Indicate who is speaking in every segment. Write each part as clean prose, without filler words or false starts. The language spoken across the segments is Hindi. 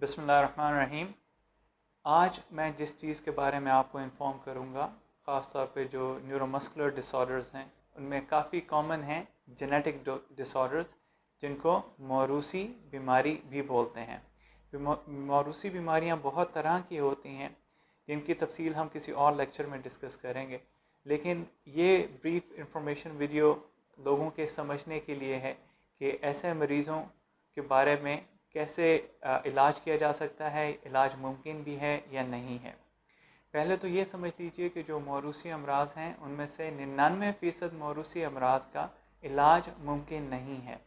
Speaker 1: बिस्मिल्लाहिर्रहमानिर्रहीम। आज मैं जिस चीज़ के बारे में आपको इन्फॉर्म करूँगा, ख़ास तौर पे जो न्यूरोमस्कुलर डिसऑर्डर्स हैं उनमें काफ़ी कॉमन हैं जेनेटिक डिसऑर्डर्स, जिनको मौरूसी बीमारी भी बोलते हैं। मौरूसी बीमारियां बहुत तरह की होती हैं जिनकी तफसील हम किसी और लेक्चर में डिस्कस करेंगे, लेकिन ये ब्रीफ इंफॉर्मेशन वीडियो लोगों के समझने के लिए है कि ऐसे मरीज़ों के बारे में कैसे इलाज किया जा सकता है, इलाज मुमकिन भी है या नहीं है। पहले तो ये समझ लीजिए कि जो मौरूसी अमराज हैं उनमें से 99% मौरूसी अमराज का इलाज मुमकिन नहीं है।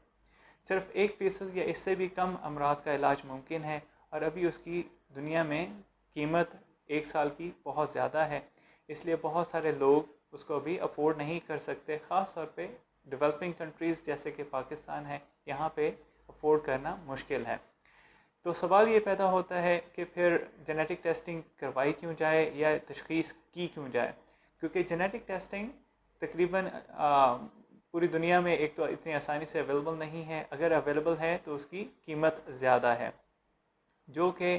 Speaker 1: सिर्फ 1% या इससे भी कम अमराज का इलाज मुमकिन है, और अभी उसकी दुनिया में कीमत 1 साल की बहुत ज़्यादा है, इसलिए बहुत सारे लोग उसको अभी अफोर्ड नहीं कर सकते। ख़ास तौर पे डेवलपिंग कंट्रीज़ जैसे कि पाकिस्तान है, यहाँ पे अफोर्ड करना मुश्किल है। तो सवाल ये पैदा होता है कि फिर जेनेटिक टेस्टिंग करवाई क्यों जाए या तशख़ीस की क्यों जाए, क्योंकि जेनेटिक टेस्टिंग तकरीबन पूरी दुनिया में एक तो इतनी आसानी से अवेलेबल नहीं है, अगर अवेलेबल है तो उसकी कीमत ज़्यादा है, जो कि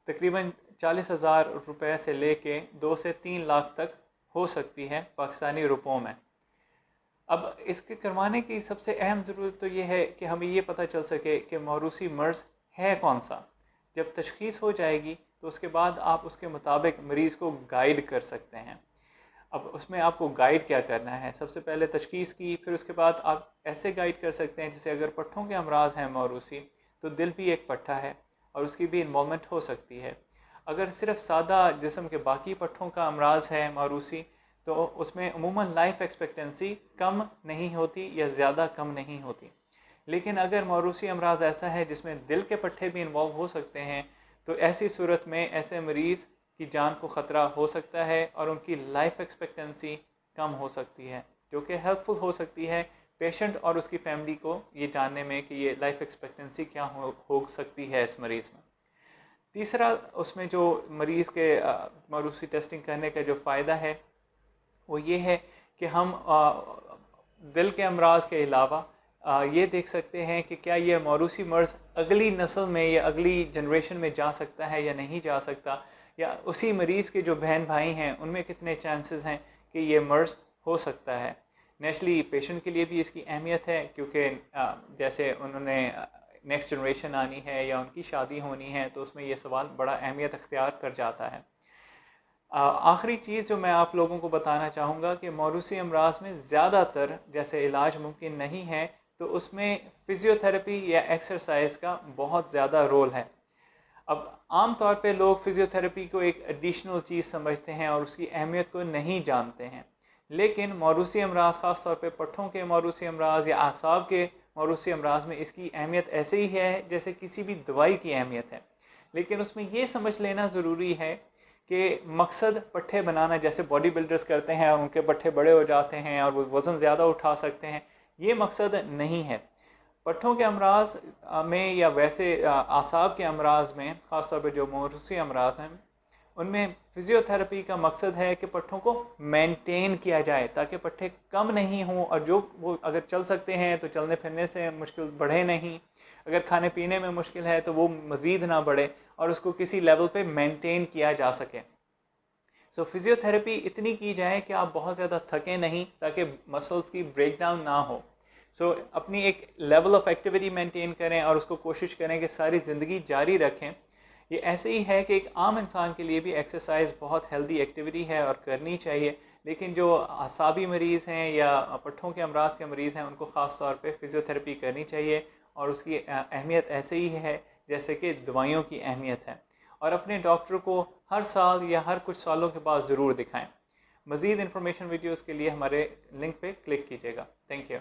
Speaker 1: तकरीबन 40,000 रुपये से लेके 2 से 3 लाख तक हो सकती है पाकिस्तानी रुपयों में। अब इसके करवाने की सबसे अहम ज़रूरत तो ये है कि हमें ये पता चल सके कि मौरूसी मर्ज़ है कौन सा। जब तशख़ीस हो जाएगी तो उसके बाद आप उसके मुताबिक मरीज़ को गाइड कर सकते हैं। अब उसमें आपको गाइड क्या करना है, सबसे पहले तशख़ीस की, फिर उसके बाद आप ऐसे गाइड कर सकते हैं जैसे अगर पट्ठों के अमराज हैं मौरूसी, तो दिल भी एक पट्ठा है और उसकी भी इन्वॉल्वमेंट हो सकती है। अगर सिर्फ सादा जिस्म के बाकी पट्ठों का अमराज है मौरूसी, तो उसमें अमूमन लाइफ एक्सपेक्टेंसी कम नहीं होती या ज़्यादा कम नहीं होती। लेकिन अगर मौरूसी अमराज ऐसा है जिसमें दिल के पट्टे भी इन्वॉल्व हो सकते हैं, तो ऐसी सूरत में ऐसे मरीज़ की जान को ख़तरा हो सकता है और उनकी लाइफ एक्सपेक्टेंसी कम हो सकती है, जो कि हेल्पफुल हो सकती है पेशेंट और उसकी फैमिली को ये जानने में कि ये लाइफ एक्सपेक्टेंसी क्या हो सकती है इस मरीज़ में। तीसरा, उसमें जो मरीज़ के मौरूसी टेस्टिंग करने का जो फ़ायदा है वो ये है कि हम दिल के अमराज के अलावा ये देख सकते हैं कि क्या ये मौरूसी मर्ज़ अगली नस्ल में या अगली जनरेशन में जा सकता है या नहीं जा सकता, या उसी मरीज़ के जो बहन भाई हैं उनमें कितने चांसेस हैं कि ये मर्ज़ हो सकता है। नेचुरली पेशेंट के लिए भी इसकी अहमियत है, क्योंकि जैसे उन्होंने नेक्स्ट जनरेशन आनी है या उनकी शादी होनी है, तो उसमें ये सवाल बड़ा अहमियत अख्तियार कर जाता है। आखिरी चीज़ जो मैं आप लोगों को बताना चाहूँगा कि मौरूसी अमराज में ज़्यादातर जैसे इलाज मुमकिन नहीं है, तो उसमें फ़िज़ियोथेरेपी या एक्सरसाइज का बहुत ज़्यादा रोल है। अब आम तौर पे लोग फ़िज़ियोथेरेपी को एक एडिशनल चीज़ समझते हैं और उसकी अहमियत को नहीं जानते हैं, लेकिन मौरूसी अमराज, ख़ास तौर पे पट्ठों के मौरूसी अमराज या आसाब के मौरूसी अमराज में इसकी अहमियत ऐसे ही है जैसे किसी भी दवाई की अहमियत है। लेकिन उसमें ये समझ लेना ज़रूरी है कि मकसद पट्ठे बनाना, जैसे बॉडी बिल्डर्स करते हैं और उनके पट्ठे बड़े हो जाते हैं और वो वज़न ज़्यादा उठा सकते हैं, ये मकसद नहीं है। पट्ठों के अमराज में या वैसे आसाब के अमराज में, ख़ास तौर पे जो मौरूसी अमराज हैं, उनमें फ़िज़ियोथेरेपी का मकसद है कि पट्ठों को मेंटेन किया जाए ताकि पट्ठे कम नहीं हों, और जो वो अगर चल सकते हैं तो चलने फिरने से मुश्किल बढ़े नहीं, अगर खाने पीने में मुश्किल है तो वो मज़ीद ना बढ़े और उसको किसी लेवल पे मेंटेन किया जा सके। सो फ़िज़ियोथेरेपी इतनी की जाए कि आप बहुत ज़्यादा थकें नहीं, ताकि मसल्स की ब्रेक डाउन ना हो। अपनी एक लेवल ऑफ एक्टिविटी मेंटेन करें और उसको कोशिश करें कि सारी ज़िंदगी जारी रखें। ये ऐसे ही है कि एक आम इंसान के लिए भी एक्सरसाइज बहुत हेल्दी एक्टिविटी है और करनी चाहिए, लेकिन जो असाबी मरीज़ हैं या पट्ठों के अमराज के मरीज़ हैं उनको ख़ास तौर पे फ़िज़ियोथेरेपी करनी चाहिए, और उसकी अहमियत ऐसे ही है जैसे कि दवाइयों की अहमियत है। और अपने डॉक्टर को हर साल या हर कुछ सालों के बाद ज़रूर दिखाएं। मज़ीद इन्फॉर्मेशन वीडियोज़ के लिए हमारे लिंक पे क्लिक कीजिएगा। Thank you.